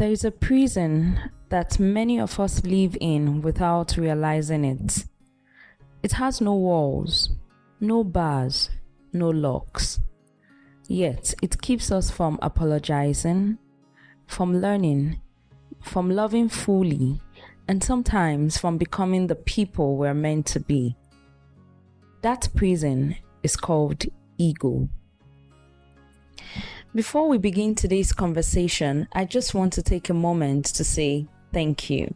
There is a prison that many of us live in without realizing it. It has no walls, no bars, no locks. Yet it keeps us from apologizing, from learning, from loving fully, and sometimes from becoming the people we're meant to be. That prison is called ego. Before we begin today's conversation, I just want to take a moment to say thank you.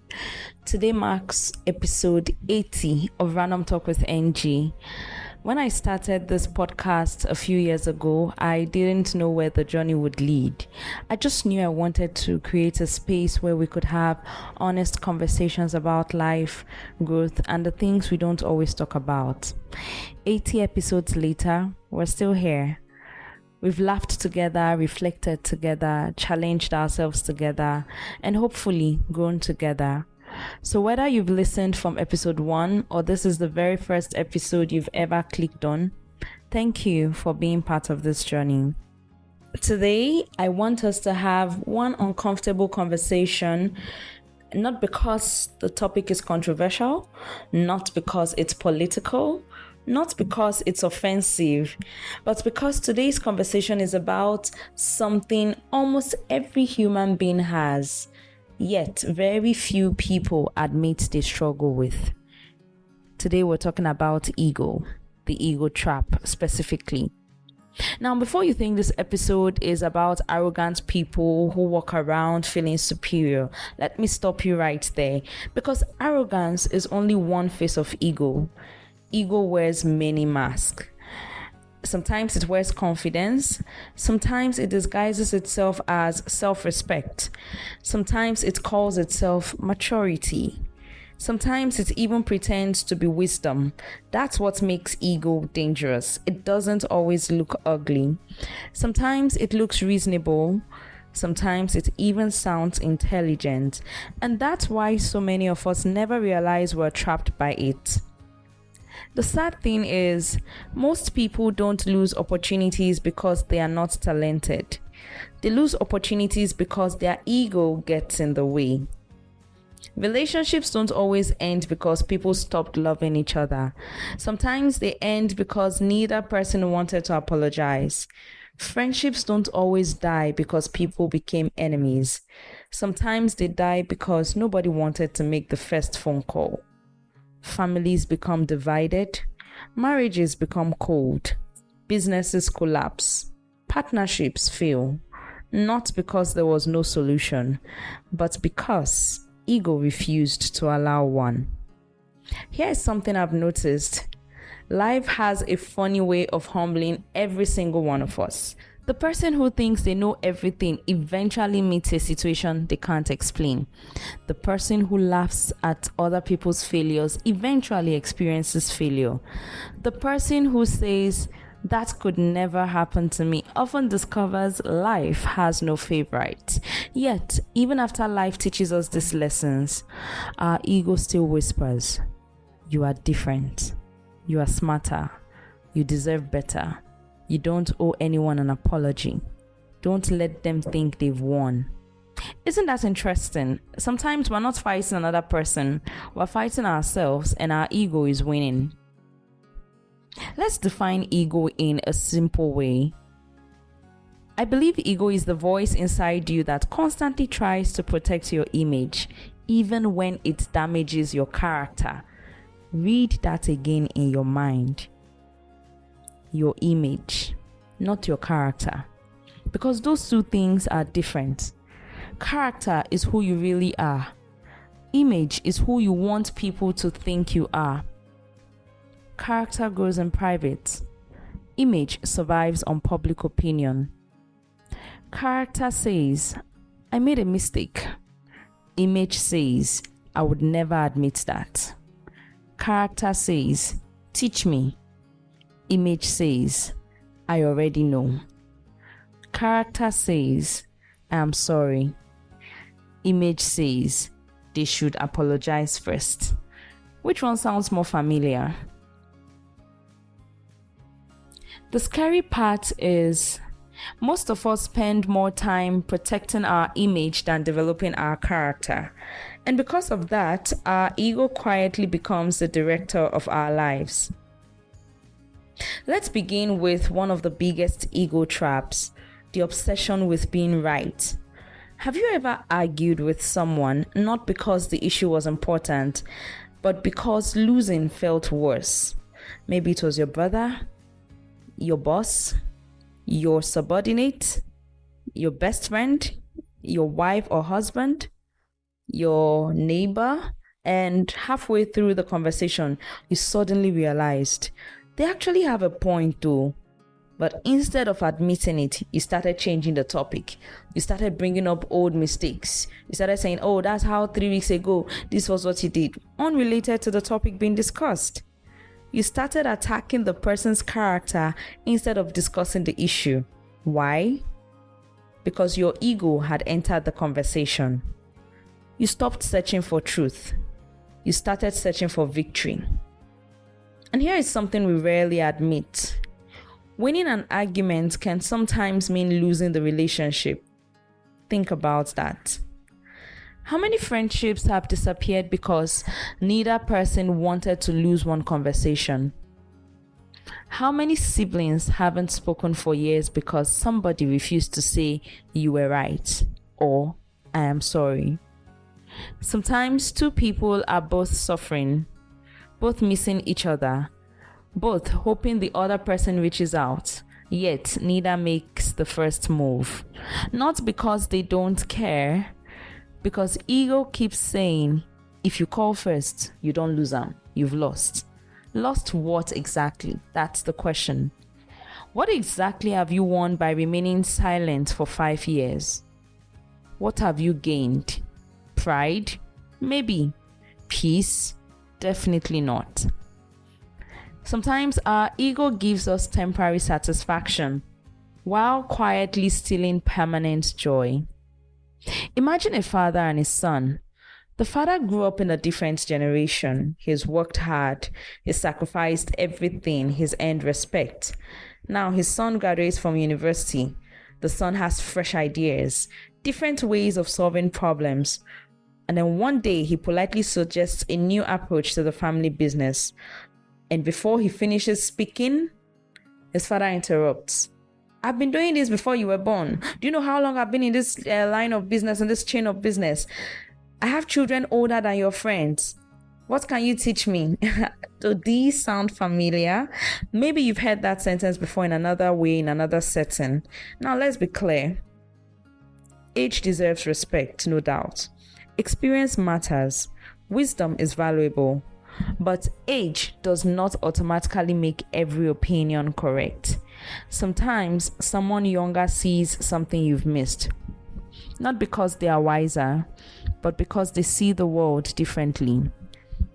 Today marks episode 80 of Random Talk with NG. When I started this podcast a few years ago, I didn't know where the journey would lead. I just knew I wanted to create a space where we could have honest conversations about life, growth, and the things we don't always talk about. 80 episodes later, we're still here. We've laughed together, reflected together, challenged ourselves together, and hopefully grown together. So whether you've listened from episode 1 or this is the very first episode you've ever clicked on, thank you for being part of this journey. Today, I want us to have one uncomfortable conversation, not because the topic is controversial, not because it's political, not because it's offensive, but because today's conversation is about something almost every human being has, yet very few people admit they struggle with. Today we're talking about ego, the ego trap specifically. Now, before you think this episode is about arrogant people who walk around feeling superior, let me stop you right there, because arrogance is only one face of ego. Ego wears many masks. Sometimes it wears confidence. Sometimes it disguises itself as self-respect. Sometimes it calls itself maturity. Sometimes it even pretends to be wisdom. That's what makes ego dangerous. It doesn't always look ugly. Sometimes it looks reasonable. Sometimes it even sounds intelligent. And that's why so many of us never realize we're trapped by it. The sad thing is, most people don't lose opportunities because they are not talented. They lose opportunities because their ego gets in the way. Relationships don't always end because people stopped loving each other. Sometimes they end because neither person wanted to apologize. Friendships don't always die because people became enemies. Sometimes they die because nobody wanted to make the first phone call. Families become divided, marriages become cold, businesses collapse, partnerships fail, not because there was no solution, but because ego refused to allow one. Here's something I've noticed. Life has a funny way of humbling every single one of us. The person who thinks they know everything eventually meets a situation they can't explain. The person who laughs at other people's failures eventually experiences failure. The person who says, "That could never happen to me," often discovers life has no favorite. Yet, even after life teaches us these lessons, our ego still whispers, "You are different. You are smarter. You deserve better. You don't owe anyone an apology. Don't let them think they've won." Isn't that interesting? Sometimes we're not fighting another person, we're fighting ourselves, and our ego is winning. Let's define ego in a simple way. I believe ego is the voice inside you that constantly tries to protect your image, even when it damages your character. Read that again in your mind. Your image, not your character, because those two things are different. Character is who you really are. Image is who you want people to think you are. Character grows in private. Image survives on public opinion. Character says, "I made a mistake." Image says, "I would never admit that." Character says, "Teach me." Image says, "I already know." Character says, "I am sorry." Image says, "They should apologize first." Which one sounds more familiar? The scary part is Most of us spend more time protecting our image than developing our character. And because of that, our ego quietly becomes the director of our lives. Let's begin with one of the biggest ego traps, the obsession with being right. Have you ever argued with someone not because the issue was important, but because losing felt worse? Maybe it was your brother, your boss, your subordinate, your best friend, your wife or husband, your neighbor, and halfway through the conversation, you suddenly realized they actually have a point though. But instead of admitting it, you started changing the topic. You started bringing up old mistakes. You started saying, oh, that's how 3 weeks ago, this was what you did, unrelated to the topic being discussed. You started attacking the person's character instead of discussing the issue. Why? Because your ego had entered the conversation. You stopped searching for truth. You started searching for victory. And here is something we rarely admit. Winning an argument can sometimes mean losing the relationship. Think about that. How many friendships have disappeared because neither person wanted to lose one conversation? How many siblings haven't spoken for years because somebody refused to say you were right or I am sorry? Sometimes two people are both suffering, both missing each other, both hoping the other person reaches out, yet neither makes the first move. Not because they don't care, because ego keeps saying, if you call first, you don't lose them, you've lost. Lost what exactly? That's the question. What exactly have you won by remaining silent for 5 years? What have you gained? Pride? Maybe. Peace? Definitely not. Sometimes our ego gives us temporary satisfaction while quietly stealing permanent joy. Imagine a father and his son. The father grew up in a different generation. He's worked hard. He's sacrificed everything. He's earned respect. Now his son graduates from university. The son has fresh ideas, different ways of solving problems. And then one day he politely suggests a new approach to the family business. And before he finishes speaking, his father interrupts. I've been doing this before you were born. Do you know how long I've been in this line of business and this chain of business? I have children older than your friends. What can you teach me? Do these sound familiar? Maybe you've heard that sentence before in another way, in another setting. Now let's be clear. Age deserves respect, no doubt. Experience matters. Wisdom is valuable. But age does not automatically make every opinion correct. Sometimes someone younger sees something you've missed. Not because they are wiser, but because they see the world differently.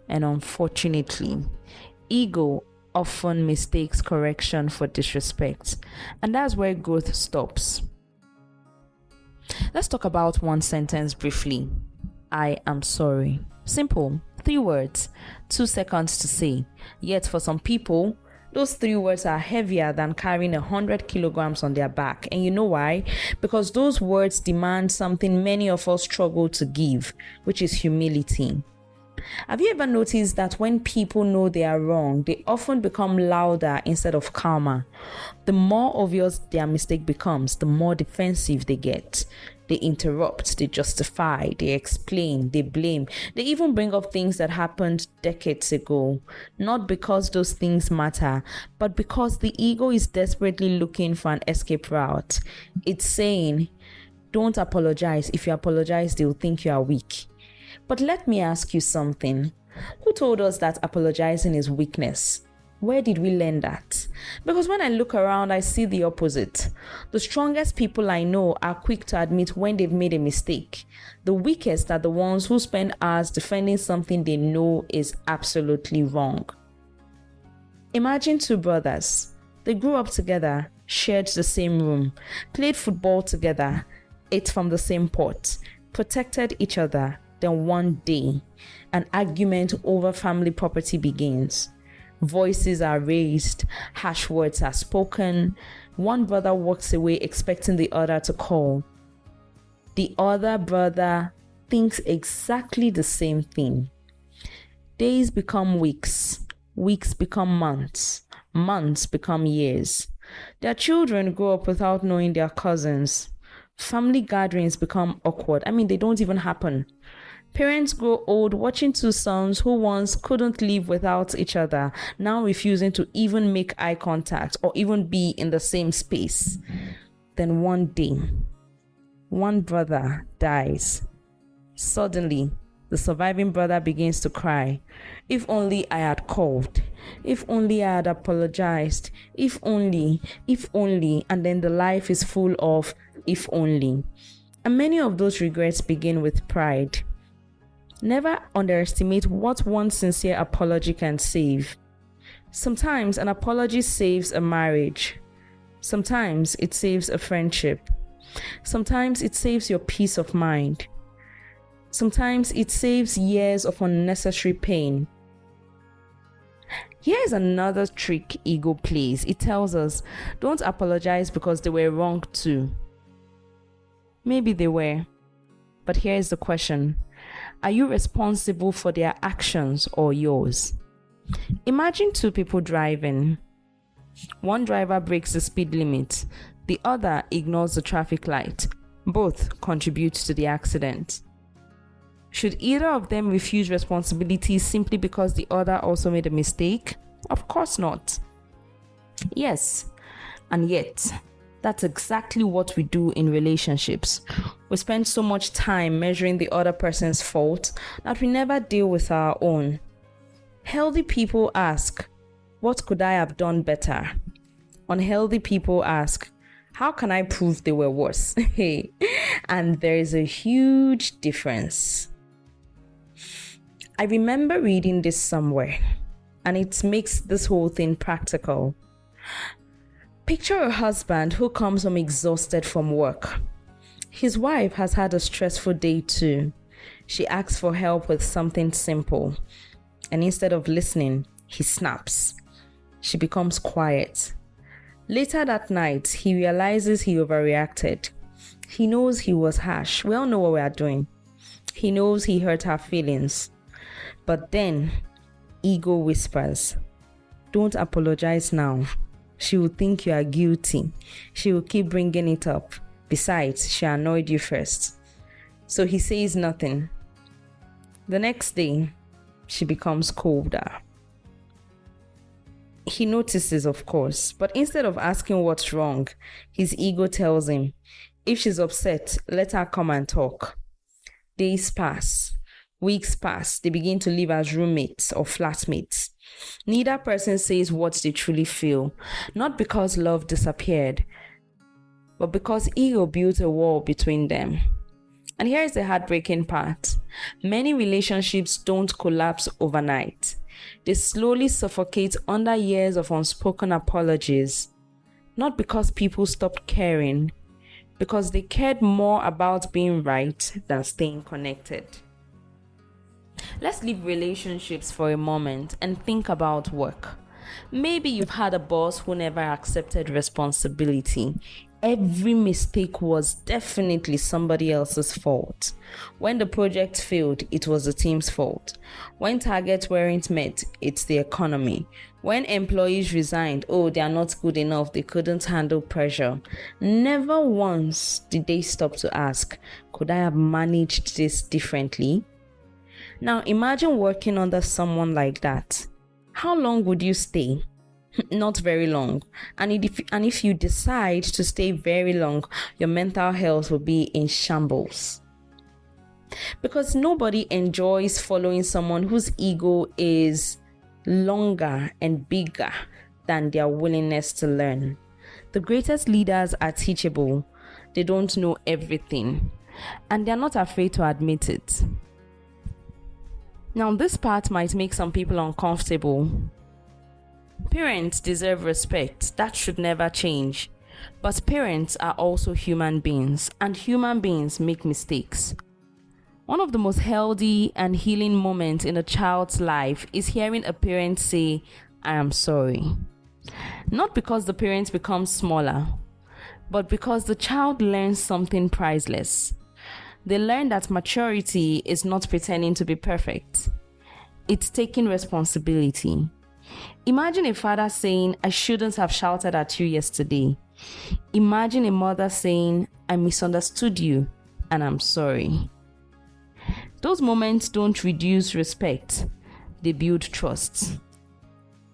And unfortunately, ego often mistakes correction for disrespect. And that's where growth stops. Let's talk about one sentence briefly. I am sorry. Simple. 3 words. 2 seconds to say. Yet for some people, those 3 words are heavier than carrying 100 kilograms on their back. And you know why? Because those words demand something many of us struggle to give, which is humility. Have you ever noticed that when people know they are wrong, they often become louder instead of calmer? The more obvious their mistake becomes, the more defensive they get. They interrupt, they justify, they explain, they blame. They even bring up things that happened decades ago. Not because those things matter, but because the ego is desperately looking for an escape route. It's saying, don't apologize. If you apologize, they'll think you are weak. But let me ask you something. Who told us that apologizing is weakness? Where did we learn that? Because when I look around, I see the opposite. The strongest people I know are quick to admit when they've made a mistake. The weakest are the ones who spend hours defending something they know is absolutely wrong. Imagine 2 brothers. They grew up together, shared the same room, played football together, ate from the same pot, protected each other. Then one day, an argument over family property begins. Voices are raised, harsh words are spoken. One brother walks away expecting the other to call. The other brother thinks exactly the same thing. Days become weeks, weeks become months, months become years. Their children grow up without knowing their cousins. Family gatherings become awkward. They don't even happen. Parents grow old watching two sons who once couldn't live without each other, now refusing to even make eye contact or even be in the same space. Then one day, one brother dies. Suddenly, the surviving brother begins to cry. If only I had called. If only I had apologized. If only, and then the life is full of if only. And many of those regrets begin with pride. Never underestimate what one sincere apology can save. Sometimes an apology saves a marriage. Sometimes it saves a friendship. Sometimes it saves your peace of mind. Sometimes it saves years of unnecessary pain. Here's another trick ego plays. It tells us, don't apologize because they were wrong too. Maybe they were. But here's the question. Are you responsible for their actions or yours? Imagine two people driving. One driver breaks the speed limit. The other ignores the traffic light. Both contribute to the accident. Should either of them refuse responsibility simply because the other also made a mistake? Of course not. Yes, and yet, that's exactly what we do in relationships. We spend so much time measuring the other person's fault that we never deal with our own. Healthy people ask, what could I have done better? Unhealthy people ask, how can I prove they were worse? And there is a huge difference. I remember reading this somewhere, and it makes this whole thing practical. Picture a husband who comes home exhausted from work. His wife has had a stressful day too. She asks for help with something simple, and instead of listening, he snaps. She becomes quiet. Later that night, he realizes he overreacted. He knows he was harsh. We all know what we are doing. He knows he hurt her feelings. But then, ego whispers, don't apologize now. She will think you are guilty. She will keep bringing it up. Besides, she annoyed you first. So he says nothing. The next day, she becomes colder. He notices, of course, but instead of asking what's wrong, his ego tells him, if she's upset, let her come and talk. Days pass. Weeks pass. They begin to live as roommates or flatmates. Neither person says what they truly feel, not because love disappeared, but because ego built a wall between them. And here's the heartbreaking part. Many relationships don't collapse overnight. They slowly suffocate under years of unspoken apologies. Not because people stopped caring, because they cared more about being right than staying connected. Let's leave relationships for a moment and think about work. Maybe you've had a boss who never accepted responsibility. Every mistake was definitely somebody else's fault. When the project failed, it was the team's fault. When targets weren't met, it's the economy. When employees resigned, they are not good enough, they couldn't handle pressure. Never once did they stop to ask, could I have managed this differently? Now imagine working under someone like that. How long would you stay? Not very long. And if you decide to stay very long, your mental health will be in shambles. Because nobody enjoys following someone whose ego is longer and bigger than their willingness to learn. The greatest leaders are teachable. They don't know everything, and they're not afraid to admit it. Now, this part might make some people uncomfortable. Parents deserve respect. That should never change. But parents are also human beings, and human beings make mistakes. One of the most healthy and healing moments in a child's life is hearing a parent say, I am sorry. Not because the parents become smaller, but because the child learns something priceless. They learn that maturity is not pretending to be perfect. It's taking responsibility. Imagine a father saying, I shouldn't have shouted at you yesterday. Imagine a mother saying, I misunderstood you and I'm sorry. Those moments don't reduce respect, they build trust.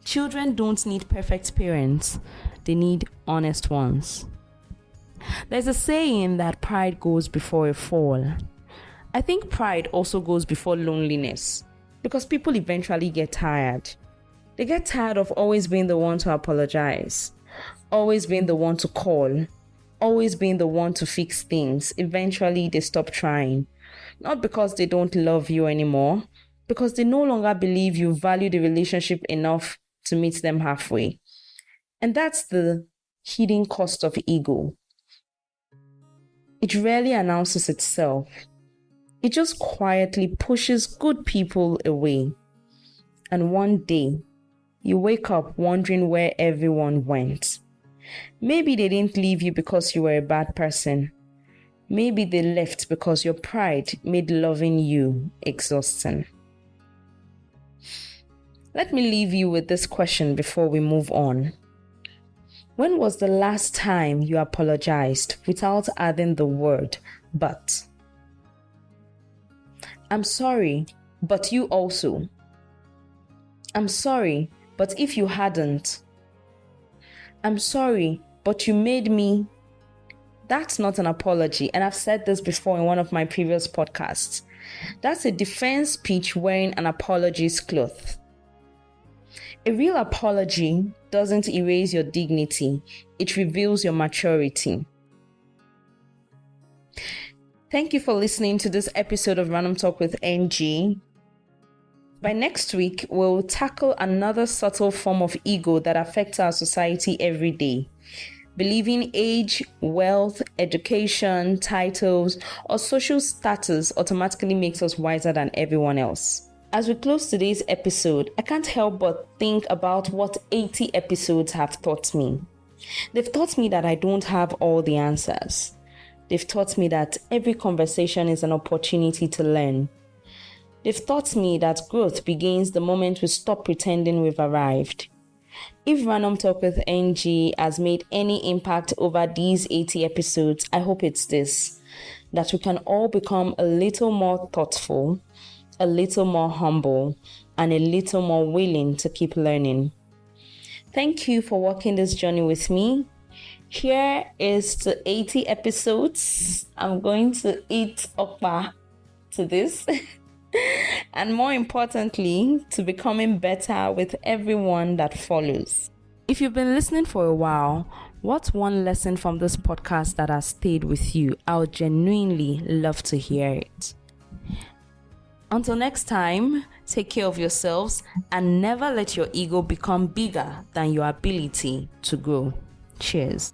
Children don't need perfect parents, they need honest ones. There's a saying that pride goes before a fall. I think pride also goes before loneliness because people eventually get tired. They get tired of always being the one to apologize, always being the one to call, always being the one to fix things. Eventually, they stop trying. Not because they don't love you anymore, because they no longer believe you value the relationship enough to meet them halfway. And that's the hidden cost of ego. It rarely announces itself. It just quietly pushes good people away. And one day, you wake up wondering where everyone went. Maybe they didn't leave you because you were a bad person. Maybe they left because your pride made loving you exhausting. Let me leave you with this question before we move on. When was the last time you apologized without adding the word but? I'm sorry, but you also. I'm sorry, but if you hadn't. I'm sorry, but you made me. That's not an apology, and I've said this before in one of my previous podcasts. That's a defense speech wearing an apology's cloth. A real apology doesn't erase your dignity, it reveals your maturity. Thank you for listening to this episode of Random Talk with NG. By next week, we'll tackle another subtle form of ego that affects our society every day. Believing age, wealth, education, titles, or social status automatically makes us wiser than everyone else. As we close today's episode, I can't help but think about what 80 episodes have taught me. They've taught me that I don't have all the answers. They've taught me that every conversation is an opportunity to learn. They've taught me that growth begins the moment we stop pretending we've arrived. If Random Talk with NG has made any impact over these 80 episodes, I hope it's this: that we can all become a little more thoughtful, a little more humble, and a little more willing to keep learning. Thank you for walking this journey with me. Here is to 80 episodes. I'm going to eat okpa to this. And more importantly, to becoming better with everyone that follows. If you've been listening for a while, what's one lesson from this podcast that has stayed with you? I would genuinely love to hear it. Until next time, take care of yourselves and never let your ego become bigger than your ability to grow. Cheers.